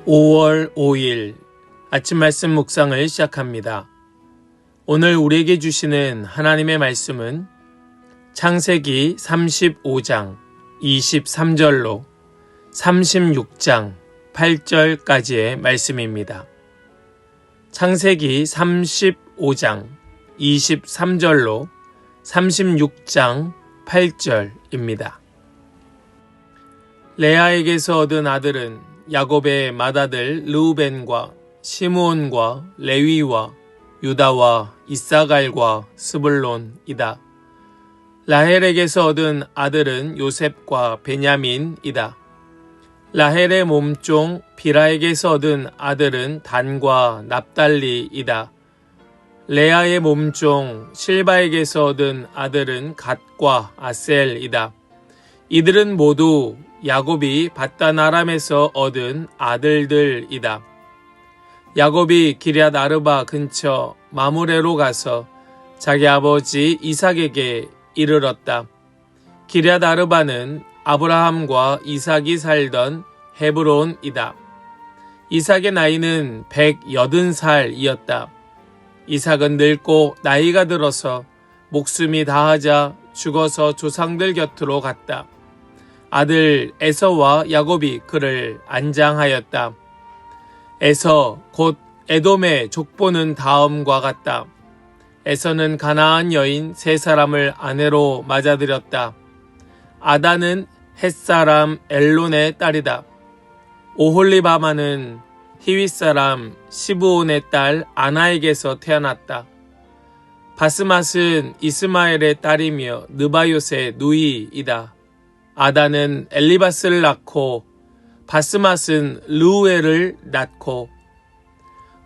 5월 5일 아침 말씀 묵상을 시작합니다. 오늘 우리에게 주시는 하나님의 말씀은 창세기 35장 23절로 36장 8절까지의 말씀입니다. 창세기 35장 23절로 36장 8절입니다. 레아에게서 얻은 아들은 야곱의 맏아들 르우벤과 시므온과 레위와 유다와 이사갈과 스불론이다. 라헬에게서 얻은 아들은 요셉과 베냐민이다. 라헬의 몸종 비라에게서 얻은 아들은 단과 납달리이다. 레아의 몸종 실바에게서 얻은 아들은 갓과 아셀이다. 이들은 모두 야곱이 밧단 아람에서 얻은 아들들이다. 야곱이 기럇 아르바 근처 마므레로 가서 자기 아버지 이삭에게 이르렀다. 기럇 아르바는 아브라함과 이삭이 살던 헤브론이다. 이삭의 나이는 180살이었다. 이삭은 늙고 나이가 들어서 목숨이 다하자 죽어서 조상들 곁으로 갔다. 아들 에서와 야곱이 그를 안장하였다. 에서 곧 에돔의 족보는 다음과 같다. 에서는 가나안 여인 3사람을 아내로 맞아들였다. 아다는 헷사람 엘론의 딸이다. 오홀리바마는 히윗사람 시브온의 딸 아나에게서 태어났다. 바스맛은 이스마엘의 딸이며 느바요스의 누이이다. 아다는 엘리바스를 낳고 바스맛은 르우엘을 낳고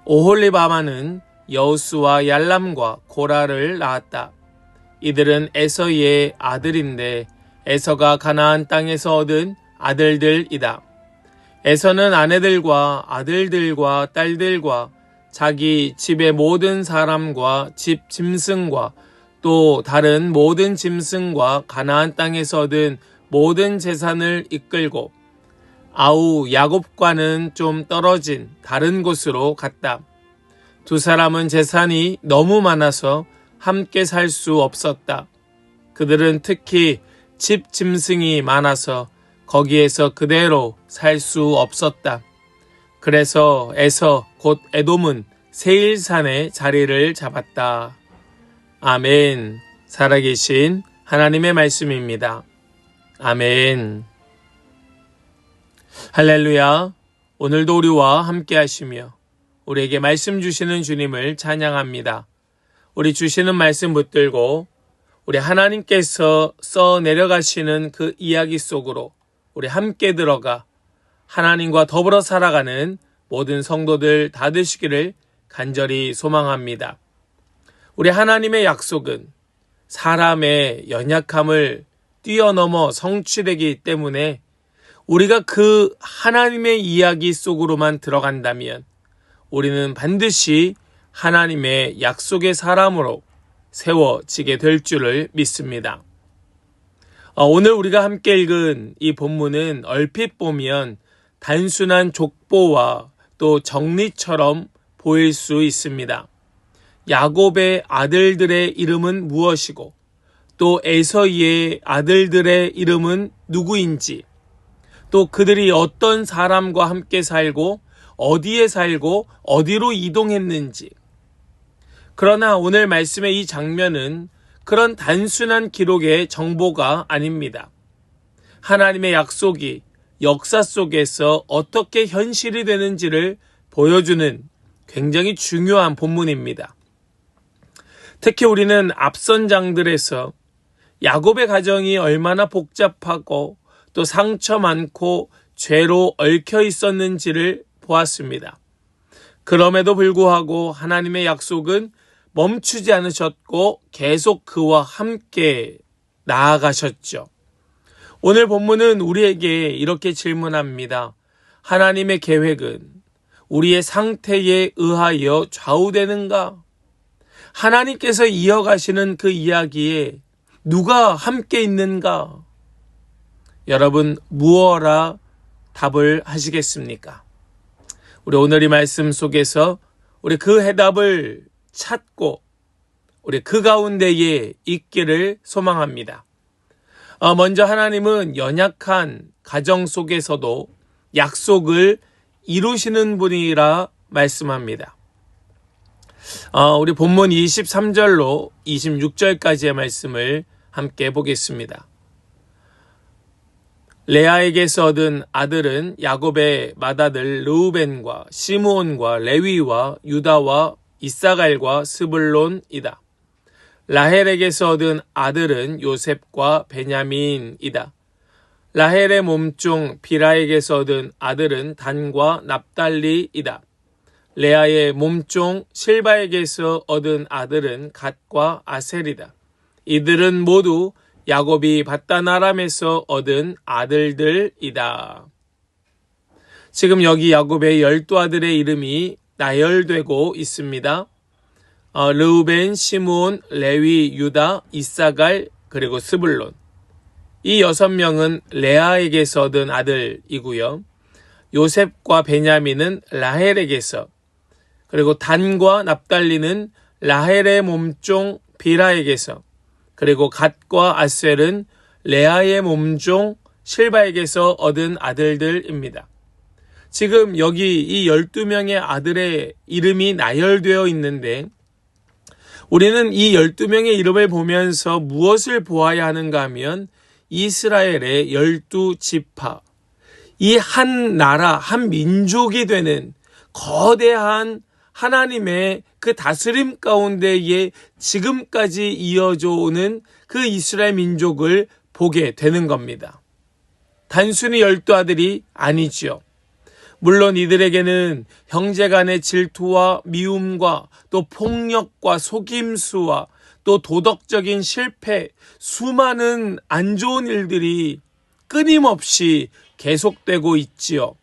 오홀리바마는 여우스와 얄람과 고라를 낳았다. 이들은 에서의 아들인데 에서가 가나안 땅에서 얻은 아들들이다. 에서는 아내들과 아들들과 딸들과 자기 집의 모든 사람과 집 짐승과 또 다른 모든 짐승과 가나안 땅에서 얻은 모든 재산을 이끌고 아우 야곱과는 좀 떨어진 다른 곳으로 갔다. 2사람은 재산이 너무 많아서 함께 살 수 없었다. 그들은 특히 집 짐승이 많아서 거기에서 그대로 살 수 없었다. 그래서 에서 곧 에돔은 세일산에 자리를 잡았다. 아멘. 살아계신 하나님의 말씀입니다. 아멘. 할렐루야. 오늘도 우리와 함께 하시며 우리에게 말씀 주시는 주님을 찬양합니다. 우리 주시는 말씀 붙들고 우리 하나님께서 써 내려가시는 그 이야기 속으로 우리 함께 들어가 하나님과 더불어 살아가는 모든 성도들 다 되시기를 간절히 소망합니다. 우리 하나님의 약속은 사람의 연약함을 뛰어넘어 성취되기 때문에 우리가 그 하나님의 이야기 속으로만 들어간다면 우리는 반드시 하나님의 약속의 사람으로 세워지게 될 줄을 믿습니다. 오늘 우리가 함께 읽은 이 본문은 얼핏 보면 단순한 족보와 또 정리처럼 보일 수 있습니다. 야곱의 아들들의 이름은 무엇이고 또 에서의 아들들의 이름은 누구인지 또 그들이 어떤 사람과 함께 살고 어디에 살고 어디로 이동했는지. 그러나 오늘 말씀의 이 장면은 그런 단순한 기록의 정보가 아닙니다. 하나님의 약속이 역사 속에서 어떻게 현실이 되는지를 보여주는 굉장히 중요한 본문입니다. 특히 우리는 앞선 장들에서 야곱의 가정이 얼마나 복잡하고 또 상처 많고 죄로 얽혀 있었는지를 보았습니다. 그럼에도 불구하고 하나님의 약속은 멈추지 않으셨고 계속 그와 함께 나아가셨죠. 오늘 본문은 우리에게 이렇게 질문합니다. 하나님의 계획은 우리의 상태에 의하여 좌우되는가? 하나님께서 이어가시는 그 이야기에 누가 함께 있는가? 여러분 무엇라 답을 하시겠습니까? 우리 오늘 이 말씀 속에서 우리 그 해답을 찾고 우리 그 가운데에 있기를 소망합니다. 먼저 하나님은 연약한 가정 속에서도 약속을 이루시는 분이라 말씀합니다. 우리 본문 23절로 26절까지의 말씀을 함께 보겠습니다. 레아에게서 얻은 아들은 야곱의 맏아들 르우벤과 시므온과 레위와 유다와 이사갈과 스불론이다. 라헬에게서 얻은 아들은 요셉과 베냐민이다. 라헬의 몸종 비라에게서 얻은 아들은 단과 납달리이다. 레아의 몸종 실바에게서 얻은 아들은 갓과 아셀이다. 이들은 모두 야곱이 밧단 아람에서 얻은 아들들이다. 지금 여기 야곱의 12아들의 이름이 나열되고 있습니다. 르우벤, 시므온, 레위, 유다, 이사갈, 그리고 스불론. 이 6명은 레아에게서 얻은 아들이고요. 요셉과 베냐민은 라헬에게서, 그리고 단과 납달리는 라헬의 몸종 비라에게서, 그리고 갓과 아셀은 레아의 몸종 실바에게서 얻은 아들들입니다. 지금 여기 이 12명의 아들의 이름이 나열되어 있는데 우리는 이 12명의 이름을 보면서 무엇을 보아야 하는가 하면 이스라엘의 12지파, 이 한 나라, 한 민족이 되는 거대한 하나님의 그 다스림 가운데에 지금까지 이어져 오는 그 이스라엘 민족을 보게 되는 겁니다. 단순히 12아들이 아니지요. 물론 이들에게는 형제간의 질투와 미움과 또 폭력과 속임수와 또 도덕적인 실패, 수많은 안 좋은 일들이 끊임없이 계속되고 있지요.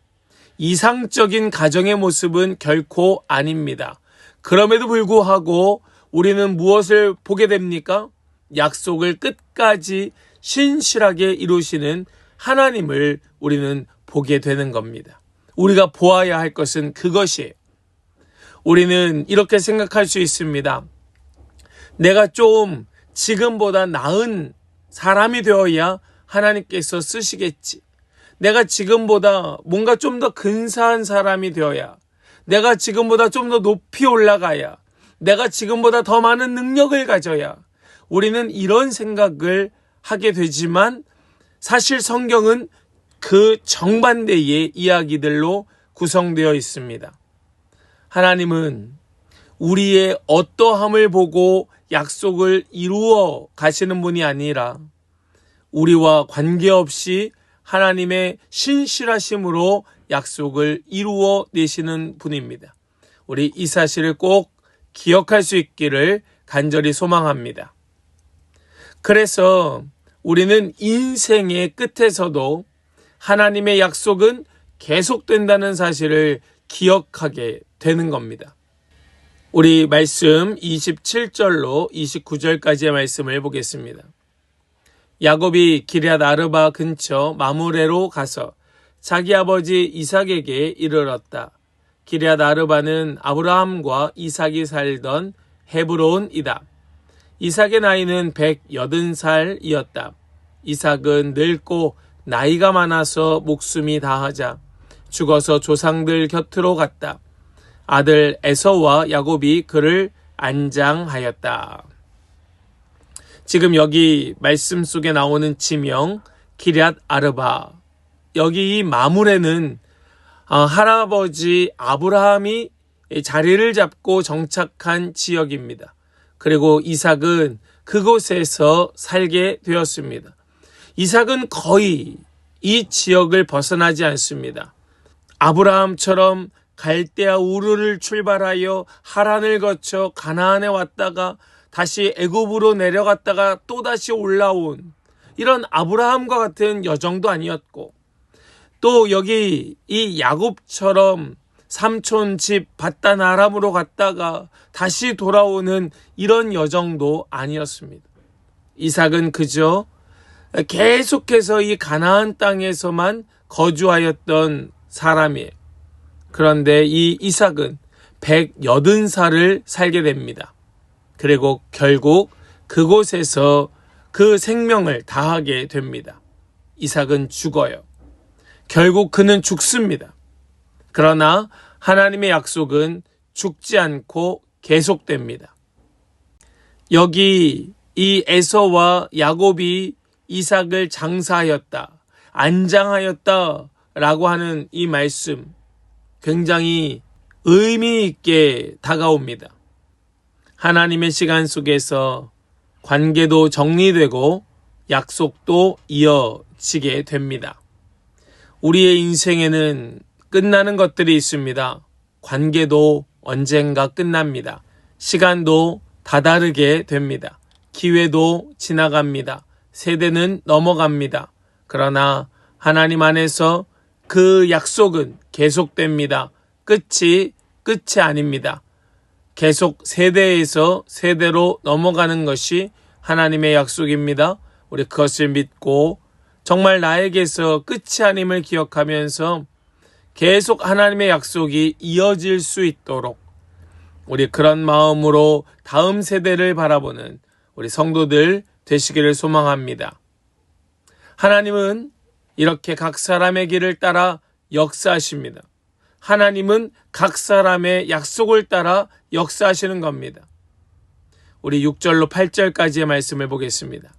이상적인 가정의 모습은 결코 아닙니다. 그럼에도 불구하고 우리는 무엇을 보게 됩니까? 약속을 끝까지 신실하게 이루시는 하나님을 우리는 보게 되는 겁니다. 우리가 보아야 할 것은 그것이에요. 우리는 이렇게 생각할 수 있습니다. 내가 좀 지금보다 나은 사람이 되어야 하나님께서 쓰시겠지. 내가 지금보다 뭔가 좀 더 근사한 사람이 되어야, 내가 지금보다 좀 더 높이 올라가야, 내가 지금보다 더 많은 능력을 가져야 우리는 이런 생각을 하게 되지만 사실 성경은 그 정반대의 이야기들로 구성되어 있습니다. 하나님은 우리의 어떠함을 보고 약속을 이루어 가시는 분이 아니라 우리와 관계없이 하나님의 신실하심으로 약속을 이루어 내시는 분입니다. 우리 이 사실을 꼭 기억할 수 있기를 간절히 소망합니다. 그래서 우리는 인생의 끝에서도 하나님의 약속은 계속된다는 사실을 기억하게 되는 겁니다. 우리 말씀 27절로 29절까지의 말씀을 보겠습니다. 야곱이 기럇 아르바 근처 마므레로 가서 자기 아버지 이삭에게 이르렀다. 기럇 아르바는 아브라함과 이삭이 살던 헤브론이다. 이삭의 나이는 180살이었다. 이삭은 늙고 나이가 많아서 목숨이 다하자 죽어서 조상들 곁으로 갔다. 아들 에서와 야곱이 그를 안장하였다. 지금 여기 말씀 속에 나오는 지명 기럇 아르바, 여기 이 마므레는 할아버지 아브라함이 자리를 잡고 정착한 지역입니다. 그리고 이삭은 그곳에서 살게 되었습니다. 이삭은 거의 이 지역을 벗어나지 않습니다. 아브라함처럼 갈대아 우르를 출발하여 하란을 거쳐 가나안에 왔다가 다시 애굽으로 내려갔다가 또다시 올라온 이런 아브라함과 같은 여정도 아니었고, 또 여기 이 야곱처럼 삼촌 집 밧단 아람으로 갔다가 다시 돌아오는 이런 여정도 아니었습니다. 이삭은 그저 계속해서 이 가나안 땅에서만 거주하였던 사람이에요. 그런데 이 이삭은 180살을 살게 됩니다. 그리고 결국 그곳에서 그 생명을 다하게 됩니다. 이삭은 죽어요. 결국 그는 죽습니다. 그러나 하나님의 약속은 죽지 않고 계속됩니다. 여기 이 에서와 야곱이 이삭을 장사하였다, 안장하였다 라고 하는 이 말씀 굉장히 의미 있게 다가옵니다. 하나님의 시간 속에서 관계도 정리되고 약속도 이어지게 됩니다. 우리의 인생에는 끝나는 것들이 있습니다. 관계도 언젠가 끝납니다. 시간도 다다르게 됩니다. 기회도 지나갑니다. 세대는 넘어갑니다. 그러나 하나님 안에서 그 약속은 계속됩니다. 끝이 아닙니다. 계속 세대에서 세대로 넘어가는 것이 하나님의 약속입니다. 우리 그것을 믿고 정말 나에게서 끝이 아님을 기억하면서 계속 하나님의 약속이 이어질 수 있도록 우리 그런 마음으로 다음 세대를 바라보는 우리 성도들 되시기를 소망합니다. 하나님은 이렇게 각 사람의 길을 따라 역사하십니다. 하나님은 각 사람의 약속을 따라 역사하시는 겁니다. 우리 6절로 8절까지의 말씀을 보겠습니다.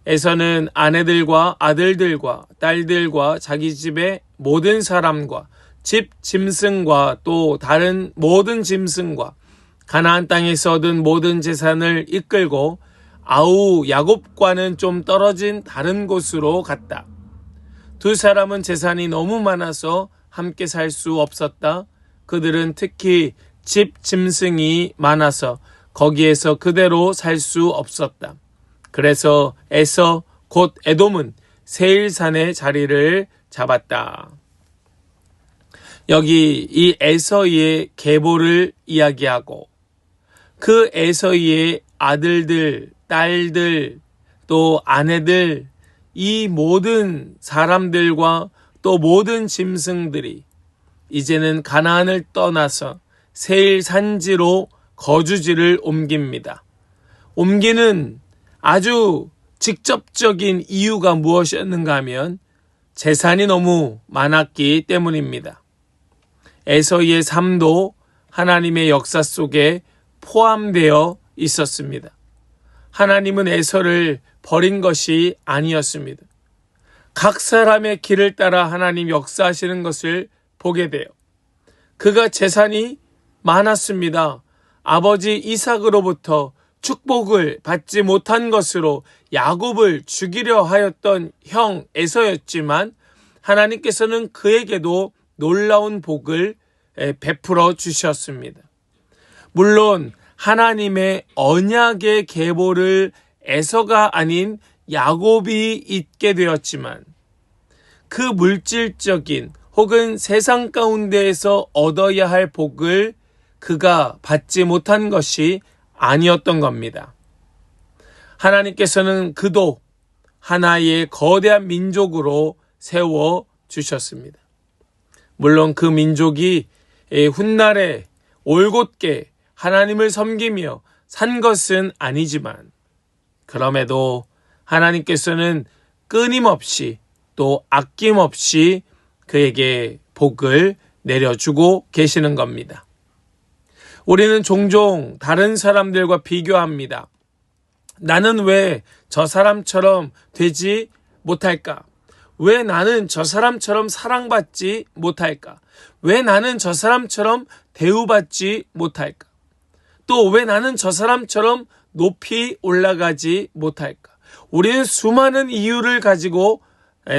에서는 아내들과 아들들과 딸들과 자기 집의 모든 사람과 집 짐승과 또 다른 모든 짐승과 가나안 땅에서 얻은 모든 재산을 이끌고 아우 야곱과는 좀 떨어진 다른 곳으로 갔다. 두 사람은 재산이 너무 많아서 함께 살 수 없었다. 그들은 특히 집 짐승이 많아서 거기에서 그대로 살 수 없었다. 그래서 에서 곧 에돔은 세일산의 자리를 잡았다. 여기 이 에서의 계보를 이야기하고 그 에서의 아들들, 딸들, 또 아내들, 이 모든 사람들과 또 모든 짐승들이 이제는 가나안을 떠나서 세일 산지로 거주지를 옮깁니다. 옮기는 아주 직접적인 이유가 무엇이었는가 하면 재산이 너무 많았기 때문입니다. 에서의 삶도 하나님의 역사 속에 포함되어 있었습니다. 하나님은 에서를 버린 것이 아니었습니다. 각 사람의 길을 따라 하나님 역사하시는 것을 보게 돼요. 그가 재산이 많았습니다. 아버지 이삭으로부터 축복을 받지 못한 것으로 야곱을 죽이려 하였던 형 에서였지만 하나님께서는 그에게도 놀라운 복을 베풀어 주셨습니다. 물론 하나님의 언약의 계보를 에서가 아닌 야곱이 잇게 되었지만 그 물질적인 혹은 세상 가운데에서 얻어야 할 복을 그가 받지 못한 것이 아니었던 겁니다. 하나님께서는 그도 하나의 거대한 민족으로 세워 주셨습니다. 물론 그 민족이 훗날에 올곧게 하나님을 섬기며 산 것은 아니지만 그럼에도 하나님께서는 끊임없이 또 아낌없이 그에게 복을 내려주고 계시는 겁니다. 우리는 종종 다른 사람들과 비교합니다. 나는 왜 저 사람처럼 되지 못할까? 왜 나는 저 사람처럼 사랑받지 못할까? 왜 나는 저 사람처럼 대우받지 못할까? 또 왜 나는 저 사람처럼 높이 올라가지 못할까? 우리는 수많은 이유를 가지고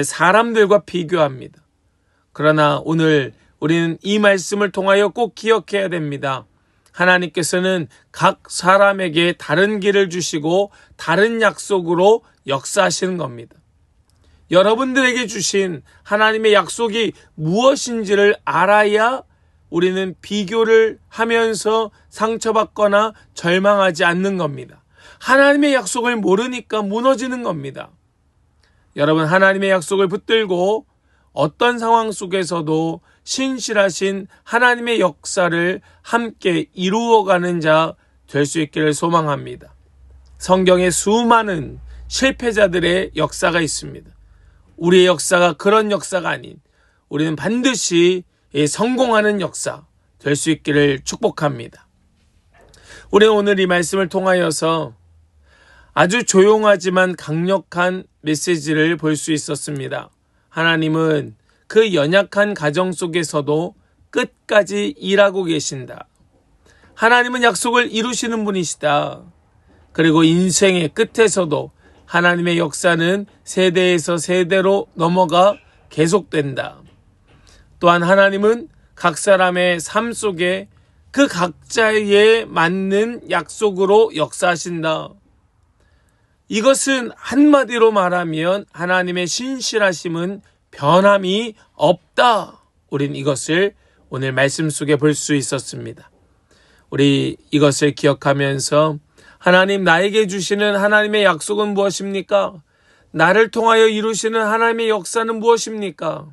사람들과 비교합니다. 그러나 오늘 우리는 이 말씀을 통하여 꼭 기억해야 됩니다. 하나님께서는 각 사람에게 다른 길을 주시고 다른 약속으로 역사하시는 겁니다. 여러분들에게 주신 하나님의 약속이 무엇인지를 알아야 우리는 비교를 하면서 상처받거나 절망하지 않는 겁니다. 하나님의 약속을 모르니까 무너지는 겁니다. 여러분, 하나님의 약속을 붙들고 어떤 상황 속에서도 신실하신 하나님의 역사를 함께 이루어가는 자 될 수 있기를 소망합니다. 성경에 수많은 실패자들의 역사가 있습니다. 우리의 역사가 그런 역사가 아닌 우리는 반드시 성공하는 역사 될 수 있기를 축복합니다. 우리는 오늘 이 말씀을 통하여서 아주 조용하지만 강력한 메시지를 볼 수 있었습니다. 하나님은 그 연약한 가정 속에서도 끝까지 일하고 계신다. 하나님은 약속을 이루시는 분이시다. 그리고 인생의 끝에서도 하나님의 역사는 세대에서 세대로 넘어가 계속된다. 또한 하나님은 각 사람의 삶 속에 그 각자에 맞는 약속으로 역사하신다. 이것은 한마디로 말하면 하나님의 신실하심은 변함이 없다. 우린 이것을 오늘 말씀 속에 볼 수 있었습니다. 우리 이것을 기억하면서 하나님 나에게 주시는 하나님의 약속은 무엇입니까? 나를 통하여 이루시는 하나님의 역사는 무엇입니까?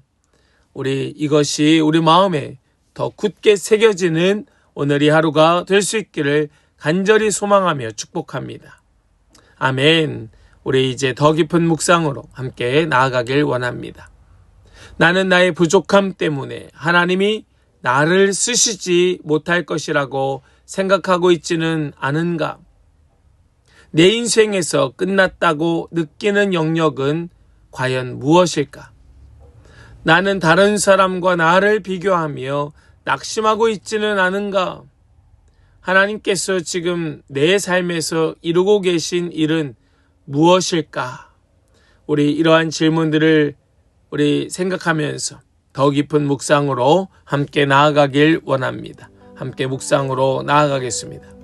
우리 이것이 우리 마음에 더 굳게 새겨지는 오늘 이 하루가 될 수 있기를 간절히 소망하며 축복합니다. 아멘. 우리 이제 더 깊은 묵상으로 함께 나아가길 원합니다. 나는 나의 부족함 때문에 하나님이 나를 쓰시지 못할 것이라고 생각하고 있지는 않은가? 내 인생에서 끝났다고 느끼는 영역은 과연 무엇일까? 나는 다른 사람과 나를 비교하며 낙심하고 있지는 않은가? 하나님께서 지금 내 삶에서 이루고 계신 일은 무엇일까? 우리 이러한 질문들을 우리 생각하면서 더 깊은 묵상으로 함께 나아가길 원합니다. 함께 묵상으로 나아가겠습니다.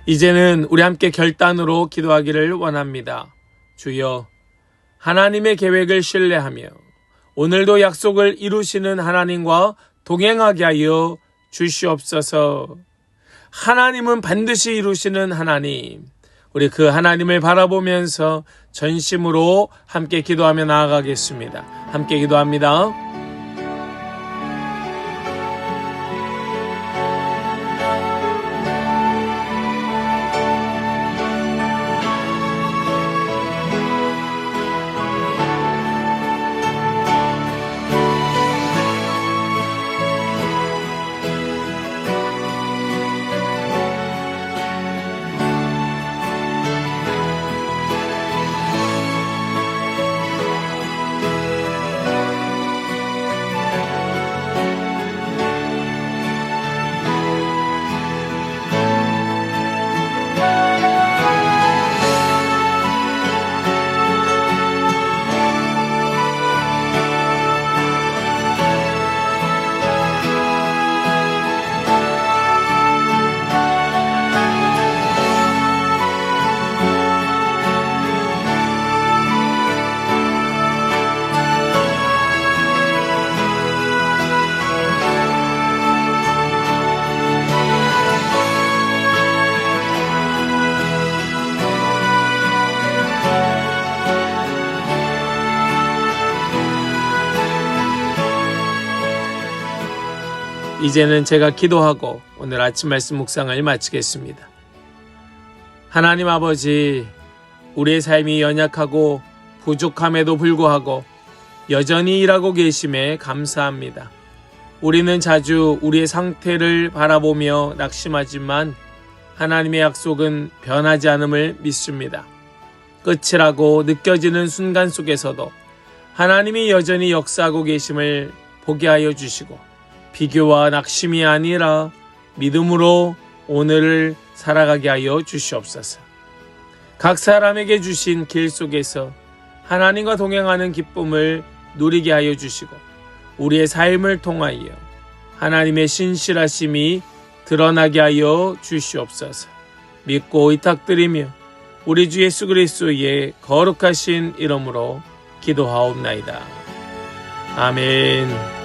이제는 우리 함께 결단으로 기도하기를 원합니다. 주여, 하나님의 계획을 신뢰하며 오늘도 약속을 이루시는 하나님과 동행하게 하여 주시옵소서. 하나님은 반드시 이루시는 하나님, 우리 그 하나님을 바라보면서 전심으로 함께 기도하며 나아가겠습니다. 함께 기도합니다. 이제는 제가 기도하고 오늘 아침 말씀 묵상을 마치겠습니다. 하나님 아버지, 우리의 삶이 연약하고 부족함에도 불구하고 여전히 일하고 계심에 감사합니다. 우리는 자주 우리의 상태를 바라보며 낙심하지만 하나님의 약속은 변하지 않음을 믿습니다. 끝이라고 느껴지는 순간 속에서도 하나님이 여전히 역사하고 계심을 보게 하여 주시고 비교와 낙심이 아니라 믿음으로 오늘을 살아가게 하여 주시옵소서. 각 사람에게 주신 길 속에서 하나님과 동행하는 기쁨을 누리게 하여 주시고 우리의 삶을 통하여 하나님의 신실하심이 드러나게 하여 주시옵소서. 믿고 의탁드리며 우리 주 예수 그리스도의 거룩하신 이름으로 기도하옵나이다. 아멘.